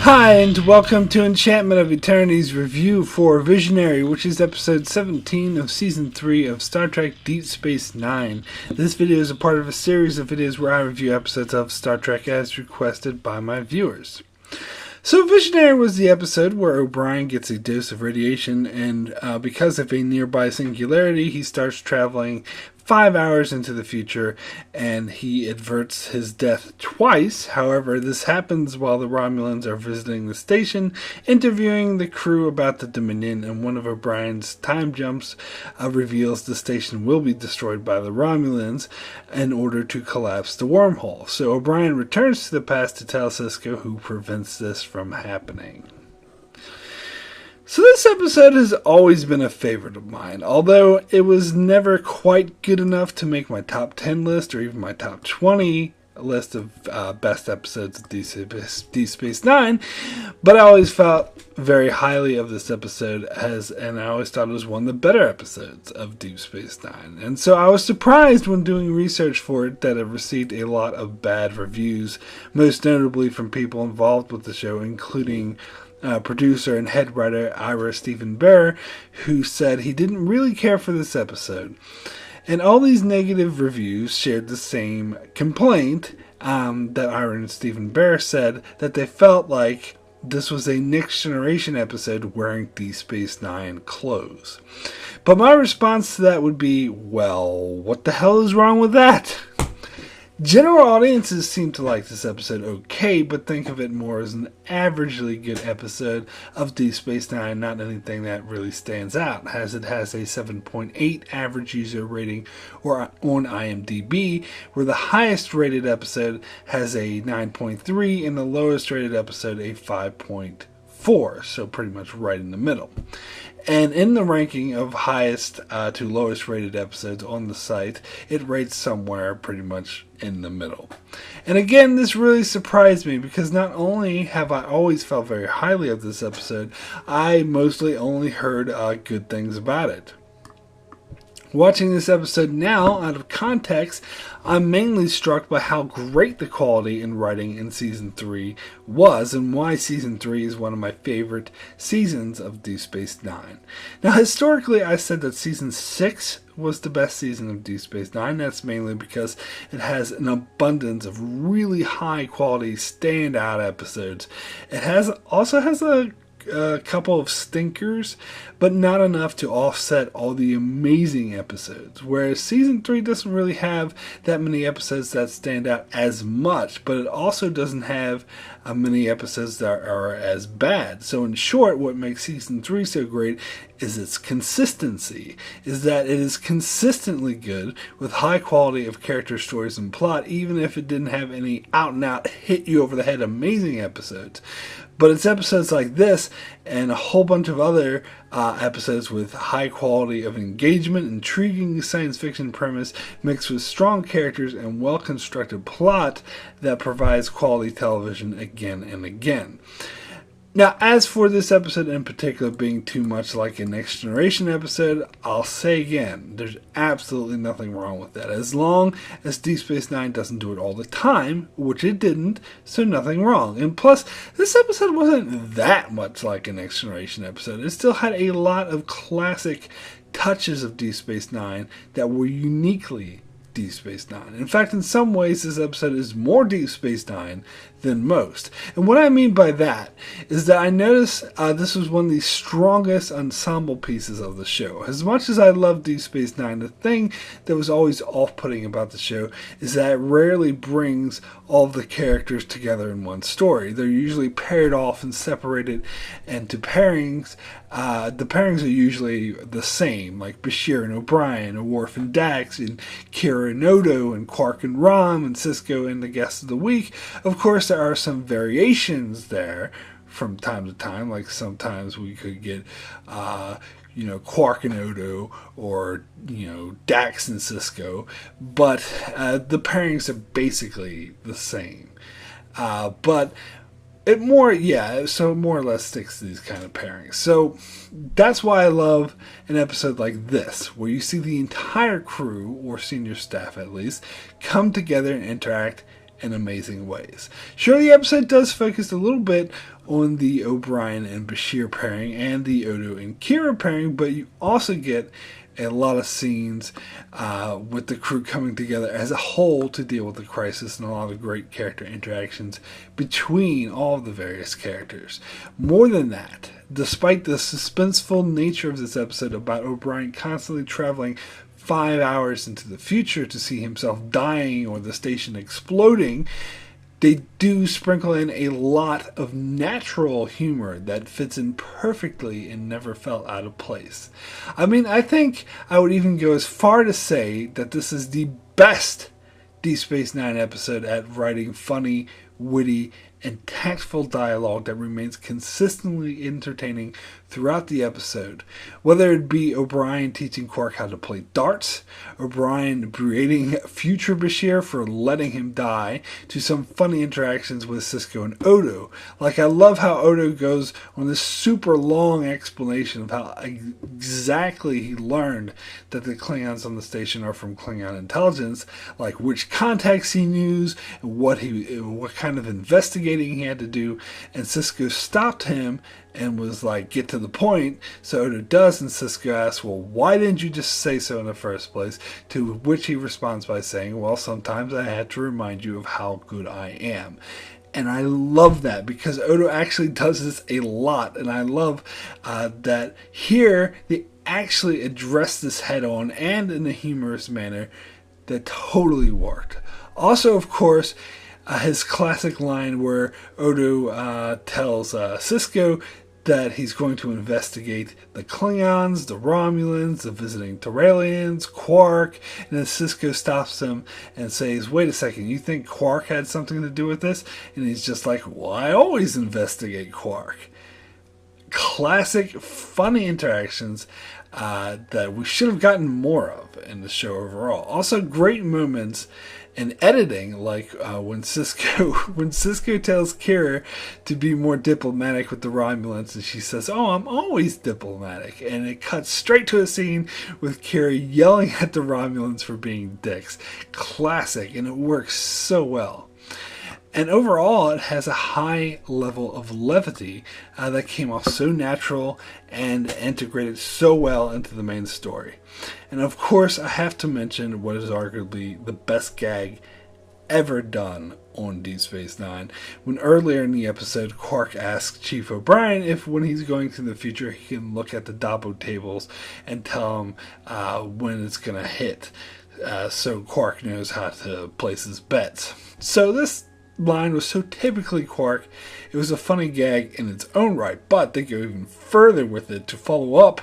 Hi, and welcome to Enchantment of Eternity's review for Visionary, which is episode 17 of season 3 of Star Trek Deep Space Nine. This video is a part of a series of videos where I review episodes of Star Trek as requested by my viewers. So Visionary was the episode where O'Brien gets a dose of radiation, and because of a nearby singularity, he starts traveling 5 hours into the future, and he averts his death twice. However, this happens while the Romulans are visiting the station, interviewing the crew about the Dominion, and one of O'Brien's time jumps reveals the station will be destroyed by the Romulans in order to collapse the wormhole. So O'Brien returns to the past to tell Sisko, who prevents this from happening. So this episode has always been a favorite of mine, although it was never quite good enough to make my top 10 list or even my top 20 list of best episodes of Deep Space Nine, but I always felt very highly of this episode, and I always thought it was one of the better episodes of Deep Space Nine. And so I was surprised when doing research for it that it received a lot of bad reviews, most notably from people involved with the show, including producer and head writer Ira Stephen Bear, who said he didn't really care for this episode. And all these negative reviews shared the same complaint that Ira and Stephen Bear said, that they felt like this was a Next Generation episode wearing Deep Space Nine clothes. But my response to that would be, well, what the hell is wrong with that? General audiences seem to like this episode okay, but think of it more as an averagely good episode of Deep Space Nine, not anything that really stands out, as it has a 7.8 average user rating or on IMDb, where the highest rated episode has a 9.3 and the lowest rated episode a 5.4, so pretty much right in the middle. And in the ranking of highest to lowest rated episodes on the site, it rates somewhere pretty much in the middle. And again, this really surprised me, because not only have I always felt very highly of this episode, I mostly only heard good things about it. Watching this episode now, out of context, I'm mainly struck by how great the quality in writing in Season 3 was, and why Season 3 is one of my favorite seasons of Deep Space Nine. Now, historically, I said that Season 6 was the best season of Deep Space Nine. That's mainly because it has an abundance of really high-quality, standout episodes. It also has a couple of stinkers, but not enough to offset all the amazing episodes. Whereas Season 3 doesn't really have that many episodes that stand out as much, but it also doesn't have many episodes that are as bad. So in short, what makes Season 3 so great is its consistency, is that it is consistently good with high quality of character stories and plot, even if it didn't have any out and out hit you over the head amazing episodes. But it's episodes like this and a whole bunch of other episodes with high quality of engagement, intriguing science fiction premise mixed with strong characters and well-constructed plot that provides quality television again and again. Now, as for this episode in particular being too much like a Next Generation episode, I'll say again, there's absolutely nothing wrong with that. As long as Deep Space Nine doesn't do it all the time, which it didn't, so nothing wrong. And plus, this episode wasn't that much like a Next Generation episode. It still had a lot of classic touches of Deep Space Nine that were uniquely Deep Space Nine. In fact, in some ways, this episode is more Deep Space Nine than most. And what I mean by that is that I noticed this was one of the strongest ensemble pieces of the show. As much as I love Deep Space Nine, the thing that was always off-putting about the show is that it rarely brings all of the characters together in one story. They're usually paired off and separated into pairings. The pairings are usually the same, like Bashir and O'Brien, or Worf and Dax, and Kira and Odo, and Quark and Rom, and Sisko and the Guest of the Week. Of course, there are some variations there from time to time, like sometimes we could get Quark and Odo, or Dax and Sisko, but the pairings are basically the same. But it more or less sticks to these kind of pairings. So that's why I love an episode like this, where you see the entire crew, or senior staff at least, come together and interact in amazing ways. Sure, the episode does focus a little bit on the O'Brien and Bashir pairing and the Odo and Kira pairing, but you also get a lot of scenes with the crew coming together as a whole to deal with the crisis, and a lot of great character interactions between all of the various characters. More than that, despite the suspenseful nature of this episode about O'Brien constantly traveling 5 hours into the future to see himself dying or the station exploding, they do sprinkle in a lot of natural humor that fits in perfectly and never felt out of place. I mean, I think I would even go as far to say that this is the best Deep Space Nine episode at writing funny, witty, and tactful dialogue that remains consistently entertaining throughout the episode. Whether it be O'Brien teaching Quark how to play darts, O'Brien berating future Bashir for letting him die, to some funny interactions with Sisko and Odo. Like, I love how Odo goes on this super long explanation of how exactly he learned that the Klingons on the station are from Klingon intelligence, like which contacts he knew, what kind of investigating he had to do, and Sisko stopped him and was like, get to the point. So Odo does, and Sisko asks, well, why didn't you just say so in the first place? To which he responds by saying, well, sometimes I had to remind you of how good I am. And I love that, because Odo actually does this a lot, and I love that here they actually address this head on and in a humorous manner that totally worked. Also, of course, his classic line where Odo tells Sisko that he's going to investigate the Klingons, the Romulans, the visiting Terralians, Quark, and then Sisko stops him and says, wait a second, you think Quark had something to do with this? And he's just like, well, I always investigate Quark. Classic, funny interactions that we should have gotten more of in the show overall. Also, great moments in editing, like when Sisko tells Kira to be more diplomatic with the Romulans, and she says, "Oh, I'm always diplomatic," and it cuts straight to a scene with Kira yelling at the Romulans for being dicks. Classic, and it works so well. And overall, it has a high level of levity that came off so natural and integrated so well into the main story. And of course, I have to mention what is arguably the best gag ever done on Deep Space Nine, when earlier in the episode, Quark asks Chief O'Brien if when he's going to the future, he can look at the Dabo tables and tell him when it's going to hit, so Quark knows how to place his bets. So this line was so typically Quark, it was a funny gag in its own right, but they go even further with it to follow up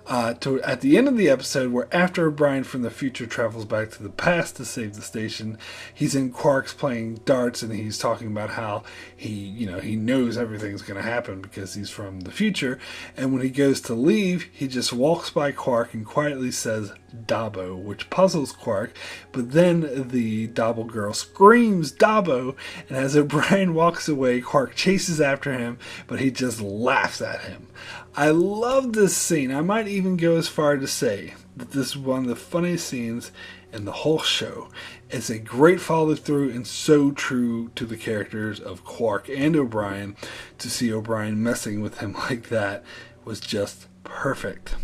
at the end of the episode, where after O'Brien from the future travels back to the past to save the station, he's in Quark's playing darts, and he's talking about how he knows everything's going to happen because he's from the future. And when he goes to leave, he just walks by Quark and quietly says Dabo, which puzzles Quark. But then the Dabo girl screams Dabo, and as O'Brien walks away, Quark chases after him, but he just laughs at him. I love this scene. I might even go as far to say that this is one of the funniest scenes in the whole show. It's a great follow through and so true to the characters of Quark and O'Brien. To see O'Brien messing with him like that was just perfect.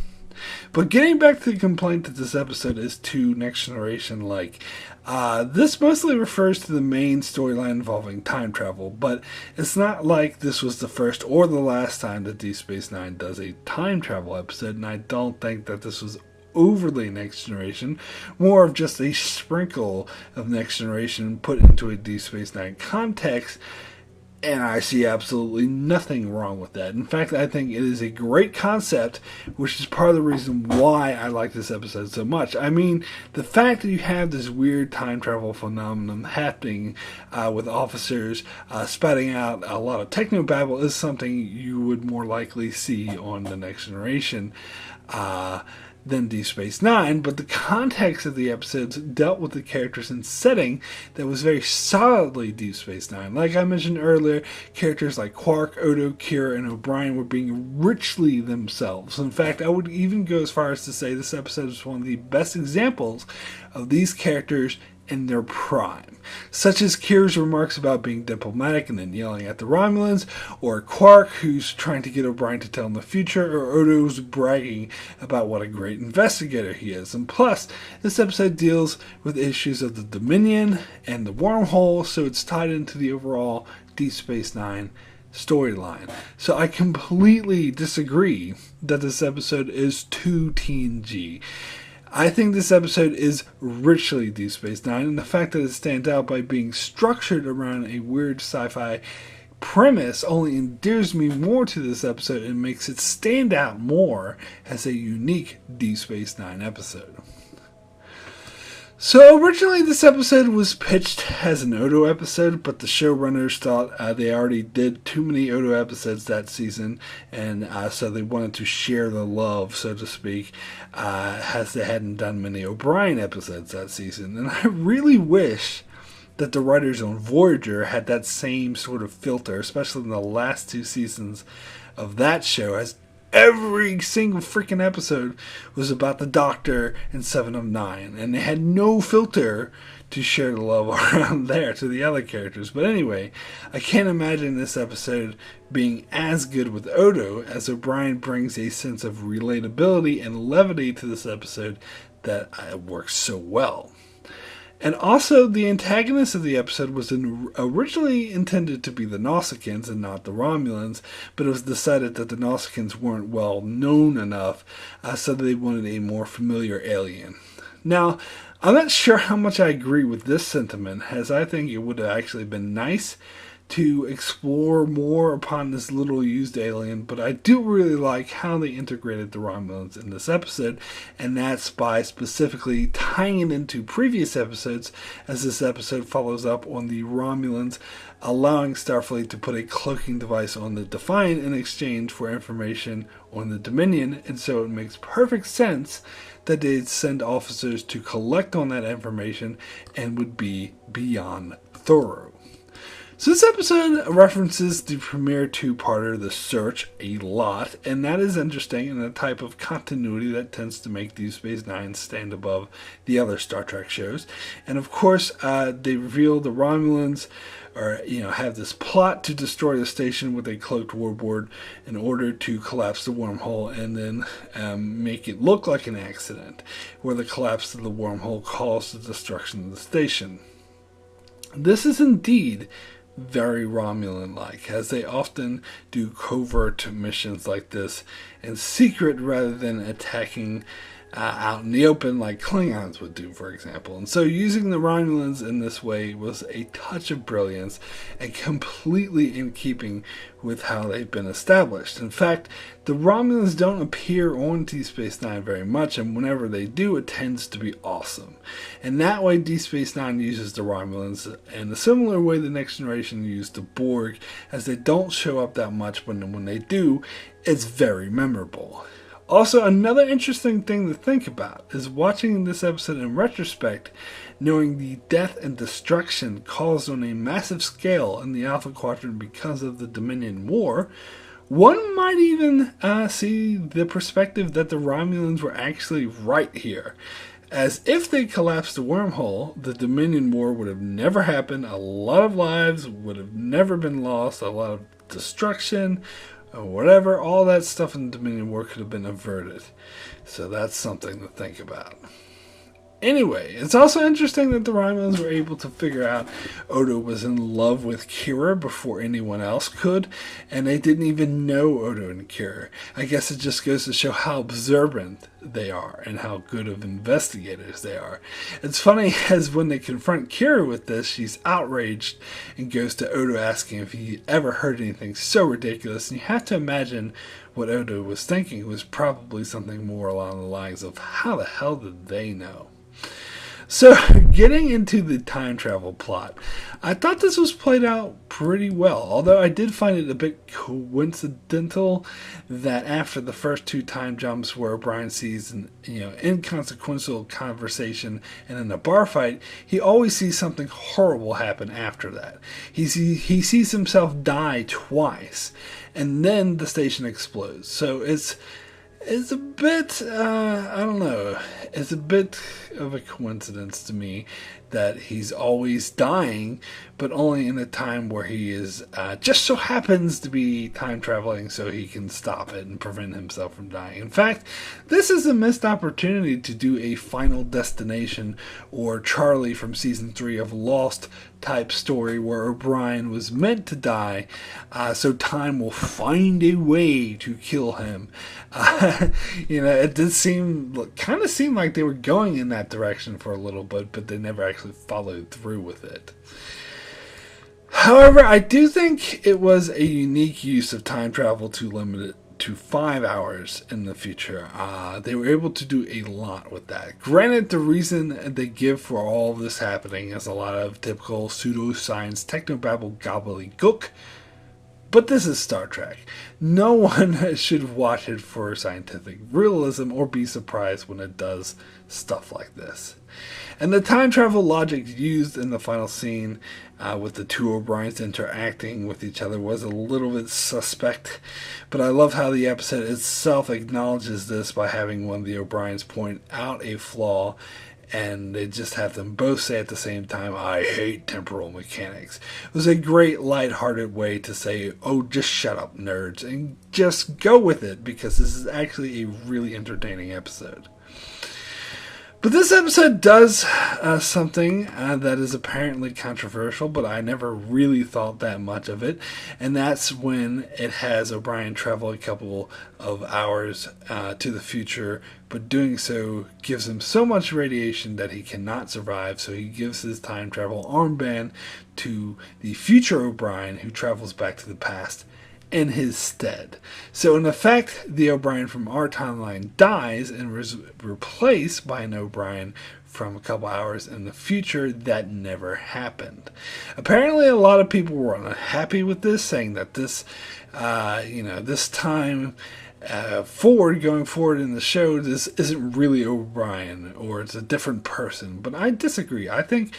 But getting back to the complaint that this episode is too Next Generation like, this mostly refers to the main storyline involving time travel, but it's not like this was the first or the last time that Deep Space Nine does a time travel episode, and I don't think that this was overly Next Generation, more of just a sprinkle of Next Generation put into a Deep Space Nine context. And I see absolutely nothing wrong with that. In fact, I think it is a great concept, which is part of the reason why I like this episode so much. I mean, the fact that you have this weird time travel phenomenon happening with officers spouting out a lot of technobabble is something you would more likely see on The Next Generation than Deep Space Nine, but the context of the episodes dealt with the characters and setting that was very solidly Deep Space Nine. Like I mentioned earlier, characters like Quark, Odo, Kira, and O'Brien were being richly themselves. In fact, I would even go as far as to say this episode is one of the best examples of these characters in their prime, such as Kira's remarks about being diplomatic and then yelling at the Romulans, or Quark, who's trying to get O'Brien to tell him the future, or Odo's bragging about what a great investigator he is. And plus, this episode deals with issues of the Dominion and the wormhole, so it's tied into the overall Deep Space Nine storyline. So I completely disagree that this episode is too TNG. I think this episode is richly Deep Space Nine, and the fact that it stands out by being structured around a weird sci-fi premise only endears me more to this episode and makes it stand out more as a unique Deep Space Nine episode. So originally this episode was pitched as an Odo episode, but the showrunners thought they already did too many Odo episodes that season, and so they wanted to share the love, so to speak, as they hadn't done many O'Brien episodes that season. And I really wish that the writers on Voyager had that same sort of filter, especially in the last two seasons of that show, as every single freaking episode was about the Doctor and Seven of Nine, and they had no filter to share the love around there to the other characters. But anyway, I can't imagine this episode being as good with Odo, as O'Brien brings a sense of relatability and levity to this episode that works so well. And also, the antagonist of the episode was originally intended to be the Nausicaans and not the Romulans, but it was decided that the Nausicaans weren't well known enough, so they wanted a more familiar alien. Now, I'm not sure how much I agree with this sentiment, as I think it would have actually been nice to explore more upon this little used alien, but I do really like how they integrated the Romulans in this episode, and that's by specifically tying it into previous episodes, as this episode follows up on the Romulans allowing Starfleet to put a cloaking device on the Defiant in exchange for information on the Dominion, and so it makes perfect sense that they'd send officers to collect on that information and would be beyond thorough. So this episode references the premiere two-parter, The Search, a lot, and that is interesting and a type of continuity that tends to make Deep Space Nine stand above the other Star Trek shows. And of course, they reveal the Romulans have this plot to destroy the station with a cloaked warboard in order to collapse the wormhole and then make it look like an accident, where the collapse of the wormhole caused the destruction of the station. This is indeed very Romulan-like, as they often do covert missions like this in secret rather than attacking out in the open like Klingons would do, for example. And so using the Romulans in this way was a touch of brilliance and completely in keeping with how they've been established. In fact, the Romulans don't appear on Deep Space Nine very much, and whenever they do, it tends to be awesome. And that way, Deep Space Nine uses the Romulans in a similar way the Next Generation used the Borg, as they don't show up that much, but when they do, it's very memorable. Also, another interesting thing to think about is watching this episode in retrospect, knowing the death and destruction caused on a massive scale in the Alpha Quadrant because of the Dominion War. One might even see the perspective that the Romulans were actually right here, as if they collapsed the wormhole, the Dominion War would have never happened, a lot of lives would have never been lost, a lot of destruction, or whatever, all that stuff in the Dominion War could have been averted. So that's something to think about. Anyway, it's also interesting that the Romulans were able to figure out Odo was in love with Kira before anyone else could, and they didn't even know Odo and Kira. I guess it just goes to show how observant they are and how good of investigators they are. It's funny, as when they confront Kira with this, she's outraged and goes to Odo asking if he ever heard anything so ridiculous, and you have to imagine what Odo was thinking was probably something more along the lines of, how the hell did they know? So, getting into the time travel plot, I thought this was played out pretty well, although I did find it a bit coincidental that after the first two time jumps where O'Brien sees an inconsequential conversation and in a bar fight, he always sees something horrible happen after that. He sees himself die twice, and then the station explodes. So it's a bit, I don't know, it's a bit of a coincidence to me that he's always dying, but only in a time where he is just so happens to be time traveling so he can stop it and prevent himself from dying. In fact, this is a missed opportunity to do a Final Destination or Charlie from season 3 of Lost type story where O'Brien was meant to die, so time will find a way to kill him. It did kind of seem like they were going in that direction for a little bit, but they never actually followed through with it. However, I do think it was a unique use of time travel to limit it to 5 hours in the future. They were able to do a lot with that. Granted, the reason they give for all of this happening is a lot of typical pseudoscience technobabble gobbledygook, but this is Star Trek. No one should watch it for scientific realism or be surprised when it does stuff like this. And the time travel logic used in the final scene with the two O'Briens interacting with each other was a little bit suspect, but I love how the episode itself acknowledges this by having one of the O'Briens point out a flaw, and they just have them both say at the same time, "I hate temporal mechanics." It was a great lighthearted way to say, "Oh, just shut up, nerds, and just go with it," because this is actually a really entertaining episode. But this episode does something that is apparently controversial, but I never really thought that much of it, and that's when it has O'Brien travel a couple of hours to the future, but doing so gives him so much radiation that he cannot survive, so he gives his time travel armband to the future O'Brien, who travels back to the past in his stead. So in effect, the O'Brien from our timeline dies and was replaced by an O'Brien from a couple hours in the future that never happened. Apparently a lot of people were unhappy with this, saying that this time going forward in the show, this isn't really O'Brien, or it's a different person. But I disagree. I think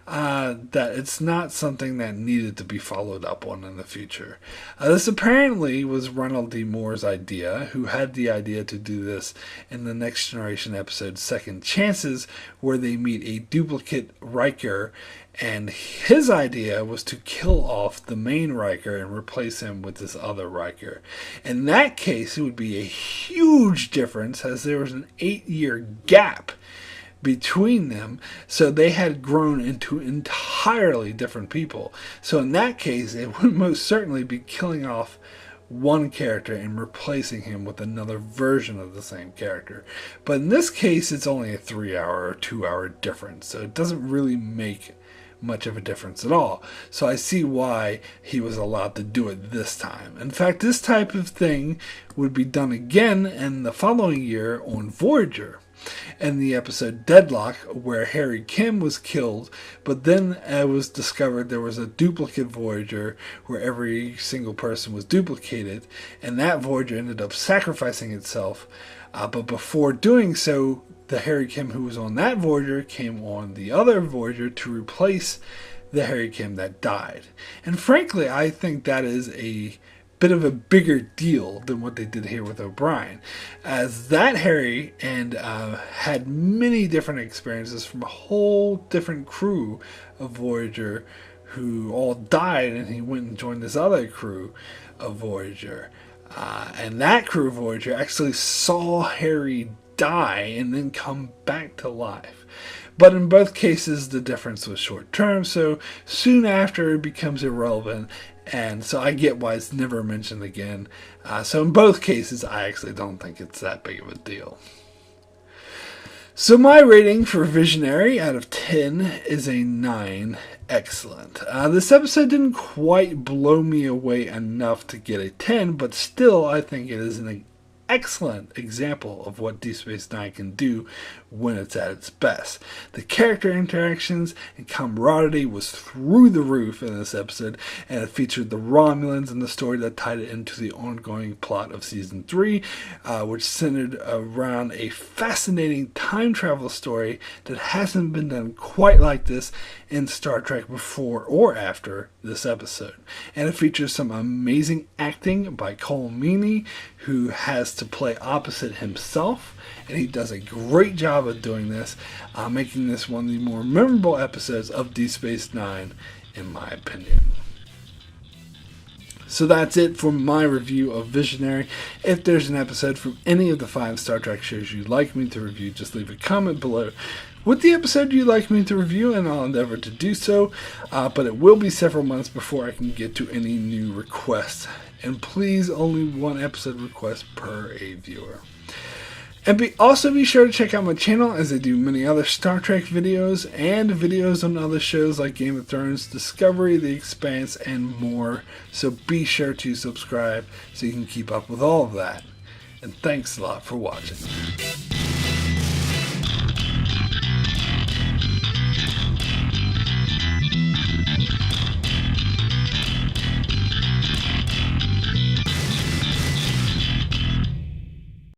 that it's not something that needed to be followed up on in the future. This apparently was Ronald D. Moore's idea, who had the idea to do this in the Next Generation episode Second Chances, where they meet a duplicate Riker, and his idea was to kill off the main Riker and replace him with this other Riker. In that case, it would be a huge difference, as there was an 8-year gap between them, so they had grown into entirely different people. So in that case, it would most certainly be killing off one character and replacing him with another version of the same character. But in this case, it's only a 3-hour or 2-hour difference, so it doesn't really make much of a difference at all. So I see why he was allowed to do it this time. In fact, this type of thing would be done again in the following year on Voyager, in the episode Deadlock, where Harry Kim was killed, but then it was discovered there was a duplicate Voyager where every single person was duplicated, and that Voyager ended up sacrificing itself, but before doing so, the Harry Kim who was on that Voyager came on the other Voyager to replace the Harry Kim that died. And frankly, I think that is a bit of a bigger deal than what they did here with O'Brien, as that Harry had many different experiences from a whole different crew of Voyager who all died, and he went and joined this other crew of Voyager. And that crew of Voyager actually saw Harry die and then come back to life. But in both cases, the difference was short term, so soon after it becomes irrelevant, and so I get why it's never mentioned again. So in both cases, I actually don't think it's that big of a deal. So my rating for Visionary out of 10 is a 9. Excellent. This episode didn't quite blow me away enough to get a 10, but still I think it is an excellent example of what Deep Space Nine can do when it's at its best. The character interactions and camaraderie was through the roof in this episode, and it featured the Romulans and the story that tied it into the ongoing plot of Season 3, which centered around a fascinating time travel story that hasn't been done quite like this in Star Trek before or after this episode. And it features some amazing acting by Cole Meany, who has to play opposite himself, and he does a great job of doing this, making this one of the more memorable episodes of Deep Space Nine, in my opinion. So that's it for my review of Visionary. If there's an episode from any of the 5 Star Trek shows you'd like me to review, just leave a comment below with the episode you'd like me to review, and I'll endeavor to do so. But it will be several months before I can get to any new requests. And please, only 1 episode request per a viewer. And also be sure to check out my channel, as I do many other Star Trek videos and videos on other shows like Game of Thrones, Discovery, The Expanse, and more. So be sure to subscribe so you can keep up with all of that. And thanks a lot for watching.